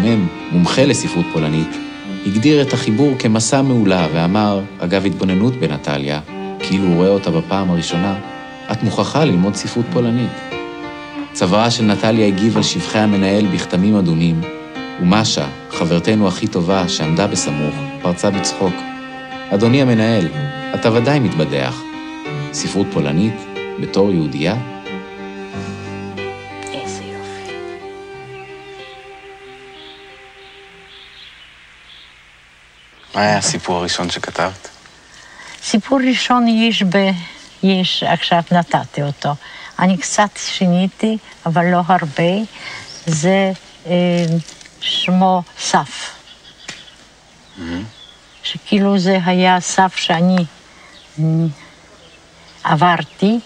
המדמם, מומחה לספרות פולנית, הגדיר את החיבור כמסע מעולה ואמר, אגב התבוננות בנטליה, כאילו הוא רואה אותה בפעם הראשונה, את מוכרחה ללמוד ספרות פולנית. צווארה של נטליה הגיב על שבחי המנהל בכתמים אדומים, ומשה, חברתנו הכי טובה שעמדה בסמוך, פרצה בצחוק. אדוני המנהל, אתה ודאי מתבדח. ספרות פולנית, בתור יהודייה? איזה יופי. מה היה הסיפור הראשון שכתבת? סיפור ראשון יש עכשיו נתתי אותו. אני קצת שיניתי, אבל לא הרבה. זה שמו סף. שכאילו זה היה סף שאני עברתי,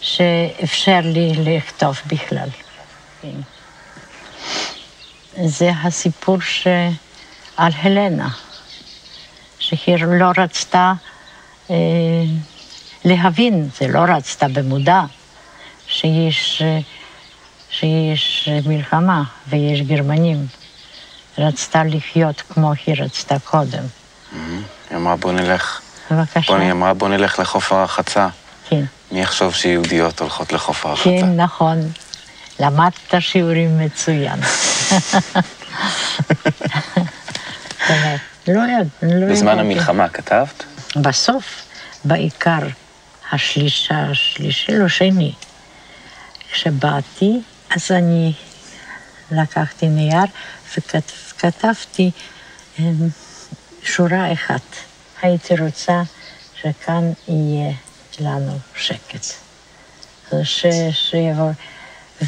שאפשר לי לכתוב בכלל. זה הסיפור על הלנה, שהיא לא רצתה להבין, זה לא רצתה במודע, שיש מלחמה ויש גרמנים. רצתה לחיות כמו היא רצתה קודם. היא אמרה בוא נלך. בבקשה. היא אמרה בוא נלך לחוף הרחצה. כן. מי יחשוב שיהודיות הולכות לחוף הרחצה? כן, נכון. למדת שיעורים מצוין. בזמן המלחמה כתבת? בסוף, בעיקר השלישי, לא שני. כשבאתי, אז אני לקחתי נייר וכתבתי שורה אחת. הייתי רוצה שכאן יהיה לנו שקט. שיבוא,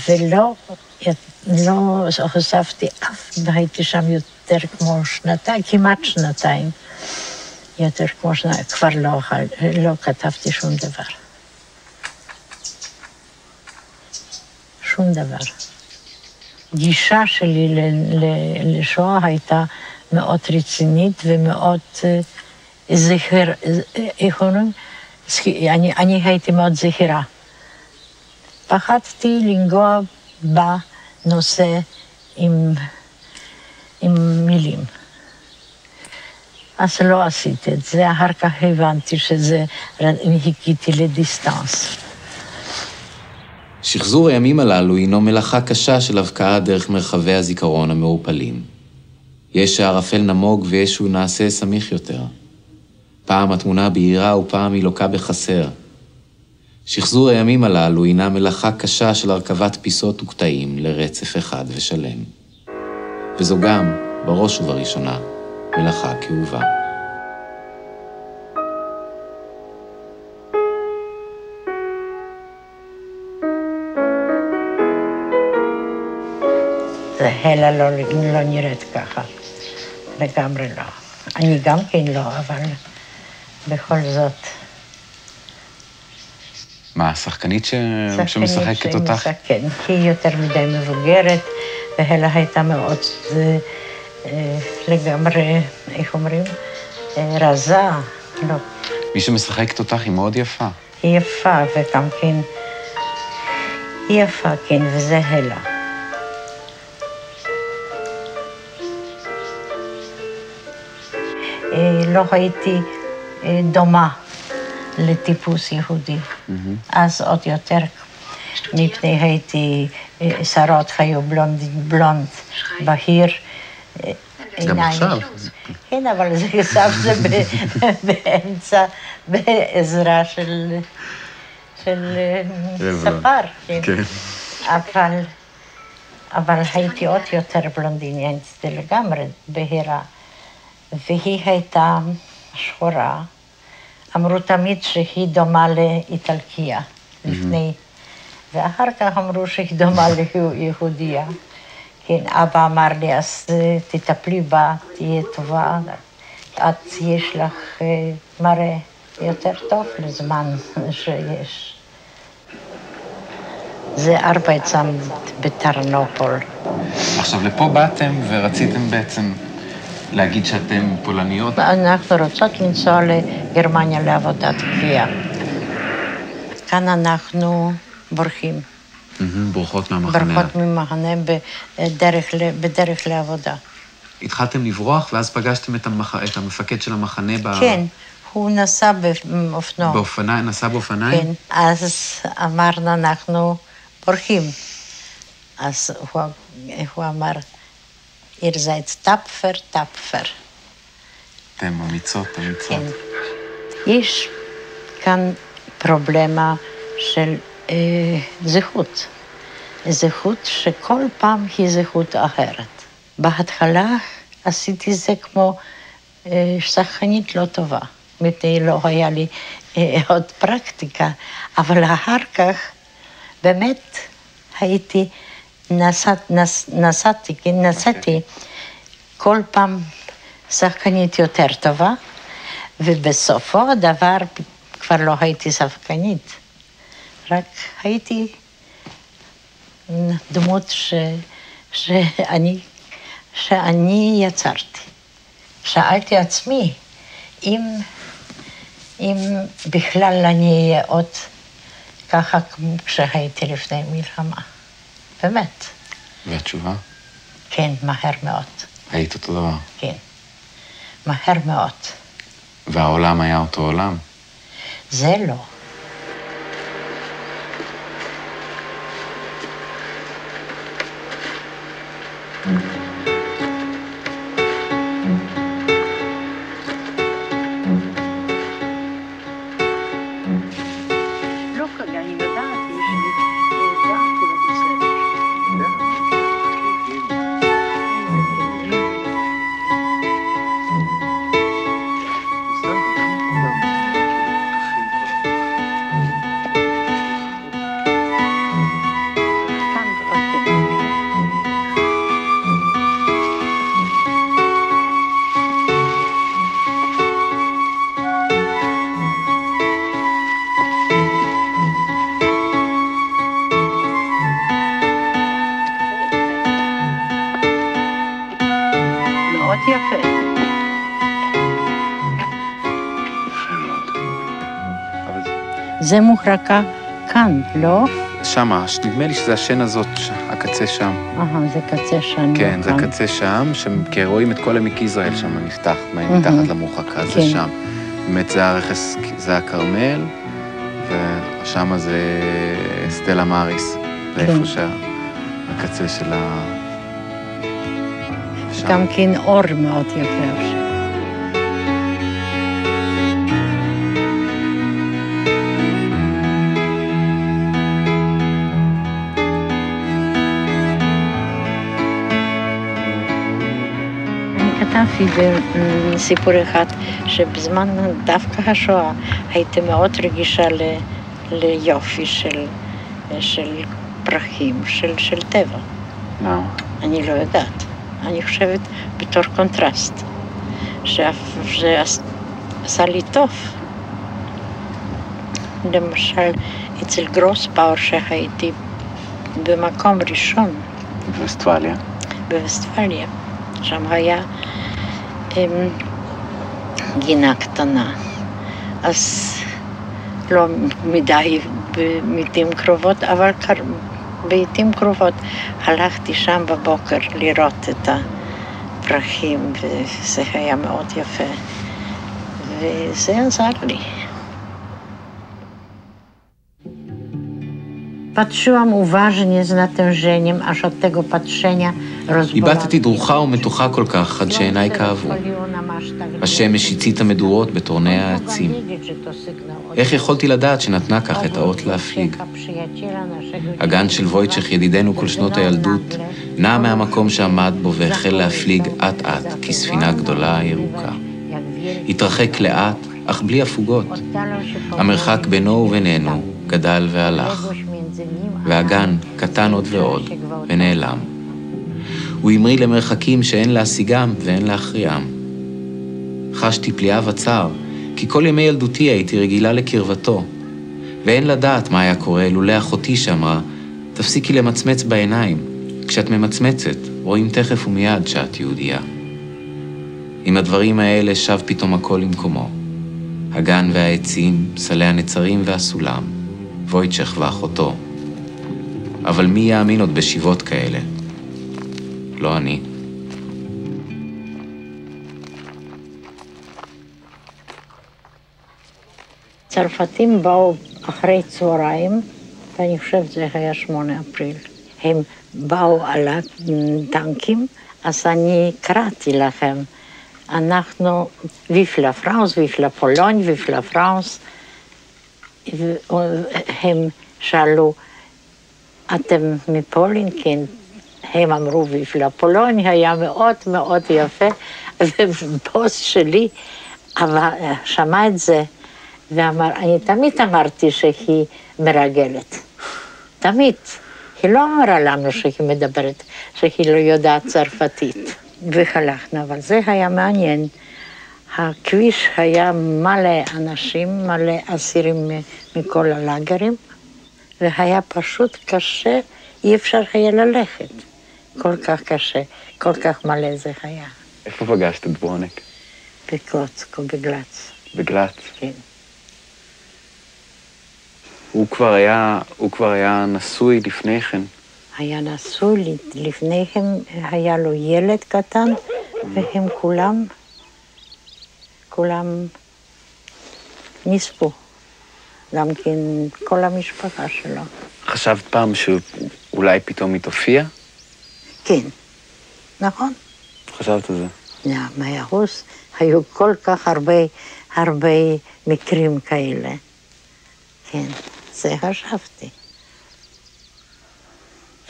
ולא חשפתי אף, והייתי שם יותר כמו שנתיים, כמעט שנתיים. יותר כמו שנתיים, כבר לא כתבתי שום דבר. שום דבר. גישה שלי לשואה הייתה מאוד רצינית ומאוד אני הייתי מאוד זהירה. פחדתי לנגוע בנושא עם מילים. אז לא עשיתי את זה, אחר כך הבנתי שזה, חיכיתי לדיסטנס. שחזור הימים הללו הינו מלאכה קשה של הבקעה דרך מרחבי הזיכרון המעופלים. יש שהערפל נמוג ויש שהוא נעשה סמיך יותר. פעם התמונה בהירה ופעם היא לוקה בחסר. שחזור הימים הללו הינה מלאכה קשה של הרכבת פיסות וקטעים לרצף אחד ושלם. וזו גם, בראש ובראשונה, מלאכה כאובה. הלה לא נראית ככה, לגמרי לא. אני גם כן לא, אבל בכל זאת. מה, השחקנית שמשחקת אותך? כן, היא יותר מדי מבוגרת, והלה הייתה מאוד לגמרי, איך אומרים? רזה, לא. מי שמשחקת אותך היא מאוד יפה. היא יפה, וגם כן, היא יפה, כן, וזה הלה. לא הייתי דומה לטיפוס יהודי. אז עוד יותר, מפני הייתי שרות היו בלונד, בהיר, גם עכשיו. כן, אבל זה כסף זה באמצע, בעזרה של ספר. כן. אבל הייתי עוד יותר בלונדינית, זה לגמרי בהירה. והיא הייתה שחורה. אמרו תמיד שהיא דומה לאיטלקיה, לפני. ואחר כך אמרו שהיא דומה ליהודיה. כן, אבא אמר לי, אז תטפלי בה, תהיה טובה. את יש לך מראה יותר טוב לזמן שיש. זה ארבעצם בטרנופול. עכשיו, לפה באתם ורציתם בעצם להגיד שאתם פולניות? אנחנו רוצות לנסוע לגרמניה לעבודת כפייה. כאן אנחנו בורחים. ברוכות מהמחנה. ברוכות ממחנה בדרך לעבודה. התחלתם לברוח, ואז פגשתם את המפקד של המחנה כן, הוא נסע באופנוע. נסע באופניים? כן, אז אמרנו, אנחנו בורחים. אז הוא אמר, ihr seid tapfer, tapfer. אתם אמיצות. כן. יש כאן פרובלמה של זהות. זהות שכל פעם היא זהות אחרת. בהתחלה עשיתי זה כמו שחקנית לא טובה. מפני לא היה לי עוד פרקטיקה, אבל אחר כך באמת הייתי, נסעתי כל פעם שחקנית יותר טובה, ובסופו הדבר כבר לא הייתי שחקנית, רק הייתי דמות שאני יצרתי. שאלתי עצמי, אם בכלל אני אהיה עוד ככה כשהייתי לפני מלחמה. באמת. והתשובה? כן, מהר מאוד. היית אותו דבר? כן, מהר מאוד. והעולם היה אותו עולם? זה לא. יפה. זה מוחרקה כאן, לא? שמה, נדמה לי שזה השן הזאת, הקצה שם. זה קצה שם. כן, זה הקצה שם, שרואים את כל עמק יזרעאל שם נפתח, מתחת למורחקה, זה שם. באמת זה הרכס, זה הכרמל, ושם זה סטלה מאריס, זה איפה שהקצה של ה... גם כן אור מאוד יפה. כתבתי בסיפור אחד שבזמן דווקא השואה הייתי מאוד רגישה ליופי של פרחים, של טבע. אני לא יודעת. אני חושבת בתור קונטרסט, שעשה לי טוב. למשל, אצל גרוסבאור שהייתי במקום ראשון. בווסטפליה. בווסטפליה. שם היה גינה קטנה, אז לא מדי בעתים קרובות, אבל בעתים קרובות הלכתי שם בבוקר לראות את הפרחים, וזה היה מאוד יפה, וזה עזר לי. Patrzyłam uważnie z natężeniem, aż od tego patrzenia rozbolałam. איבדתי דרוכה ומתוחה כל כך עד שעיניי כאבו. השמש הציתה מדורות בתורני העצים. איך יכולתי לדעת שנתנה כך את האות להפליג? הגן של וויצ'ך ידידנו כל שנות הילדות נע מהמקום שעמד בו והחל להפליג אט אט כספינה גדולה ירוקה. התרחק לאט, אך בלי הפוגות. המרחק בינו ובינינו גדל והלך. והגן קטן עוד ועוד ונעלם. הוא המריא למרחקים שאין להשיגם ואין להכריעם. חשתי פליאה וצער, כי כל ימי ילדותי הייתי רגילה לקרבתו, ואין לדעת מה היה קורה לולא אחותי שאמרה, תפסיקי למצמץ בעיניים, כשאת ממצמצת רואים תכף ומיד שאת יהודייה. עם הדברים האלה שב פתאום הכל למקומו. הגן והעצים, סלי הנצרים והסולם, וויצ'ך ואחותו. אבל מי יאמין עוד בשיבות כאלה? לא אני. צרפתים באו אחרי צהריים, ואני חושבת זה היה 8 אפריל. הם באו על הטנקים, אז אני קראתי לכם. אנחנו, ויף לה פרנס, ויף לה פולון, ויף לה פרנס. הם שאלו, אתם מפולין? כן. הם אמרו, ויף לה פולון, היה מאוד מאוד יפה, ובוס שלי שמע את זה, ואמר, אני תמיד אמרתי שהיא מרגלת. תמיד. היא לא אמרה לנו שהיא מדברת, שהיא לא יודעת צרפתית. והלכנו, אבל זה היה מעניין. הכביש היה מלא אנשים, מלא אסירים מכל הלאגרים, והיה פשוט קשה, אי אפשר היה ללכת. כל כך קשה, כל כך מלא זה היה. איפה פגשת את ברונק? בקלוצקו, בגלץ. בגלץ? כן. הוא כבר היה נשוי לפני כן. היה נשוי לפני כן, היה לו ילד קטן, והם כולם נספו. גם כן כל המשפחה שלו. חשבת פעם שאולי פתאום היא תופיע? כן, נכון. חשבת על זה? מהרוס היו כל כך הרבה מקרים כאלה. כן, זה חשבתי.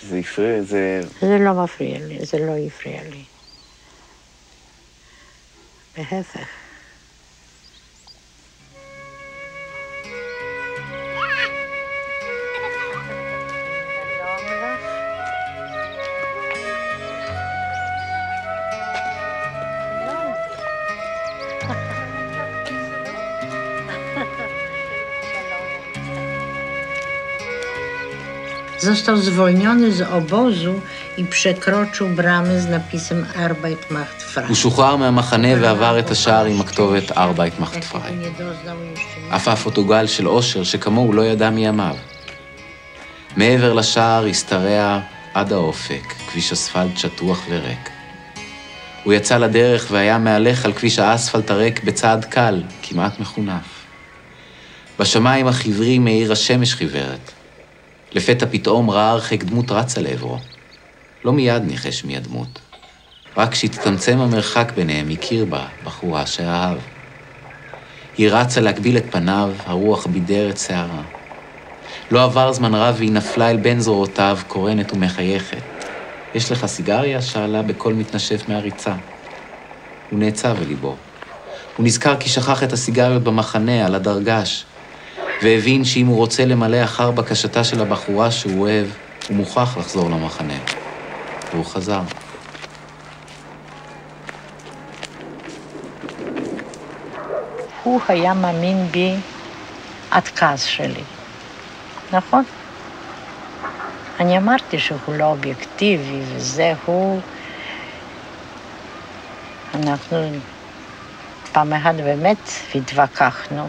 זה הפריע, זה... זה לא מפריע לי, זה לא הפריע לי. בהפך. Został zwolniony z obozu i przekroczył bramy z napisem Arbeit macht frei. הוא שוחרר מהמחנה ועבר את השער עם הכתובת Arbeit macht frei. עפף אותו גל של אושר שכמוהו לא ידע מימיו. מעבר לשער השתרע עד האופק, כביש אספלט שטוח וריק. הוא יצא לדרך והיה מהלך על כביש האספלט הריק בצעד קל, כמעט מחונף. בשמיים החיוורים מאיר השמש חיוורת. לפתע פתאום ראה הרחק דמות רצה לעברו. לא מיד ניחש מי הדמות. רק כשהתצמצם המרחק ביניהם הכיר בה בחורה שאהב. היא רצה להגביל את פניו, הרוח בידר את שערה. לא עבר זמן רב והיא נפלה אל בין זרועותיו, קורנת ומחייכת. יש לך סיגריה? שאלה בקול מתנשף מהריצה. הוא נעצב אל ליבו. הוא נזכר כי שכח את הסיגריות במחנה על הדרגש, והבין שאם הוא רוצה למלא אחר בקשתה של הבחורה שהוא אוהב, הוא מוכרח לחזור למחנה. והוא חזר. הוא היה מאמין בי עד כעס שלי, נכון? אני אמרתי שהוא לא אובייקטיבי, וזה הוא... אנחנו פעם אחת באמת התווכחנו,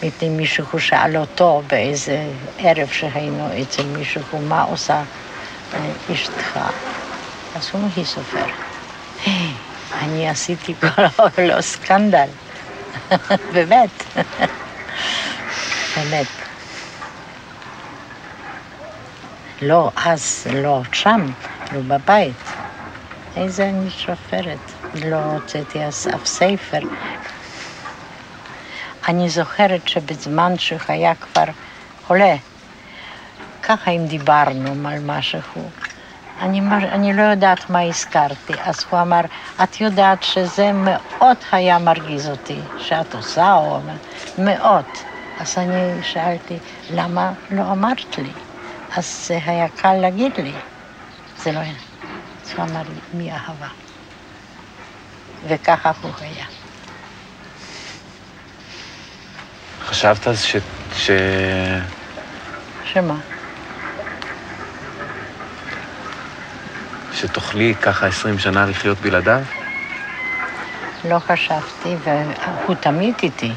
מפני מישהו שאל אותו באיזה ערב שהיינו אצל מישהו, מה עושה אשתך? אז הוא היא סופר. אני עשיתי לא סקנדל. באמת. באמת. לא אז, לא שם, לא בבית. איזה אני שופרת. לא הוצאתי אף ספר. אני זוכרת שבזמן שהיה כבר חולה, ככה אם דיברנו על משהו, אני לא יודעת מה הזכרתי, אז הוא אמר, את יודעת שזה מאוד היה מרגיז אותי, שאת עושה או מאוד. אז אני שאלתי, למה לא אמרת לי? אז זה היה קל להגיד לי, זה לא היה. אז הוא אמר לי, מי אהבה? וככה הוא היה. חשבת אז שמה? שתוכלי ככה 20 שנה לחיות בלעדיו? לא חשבתי, והוא תמיד איתי.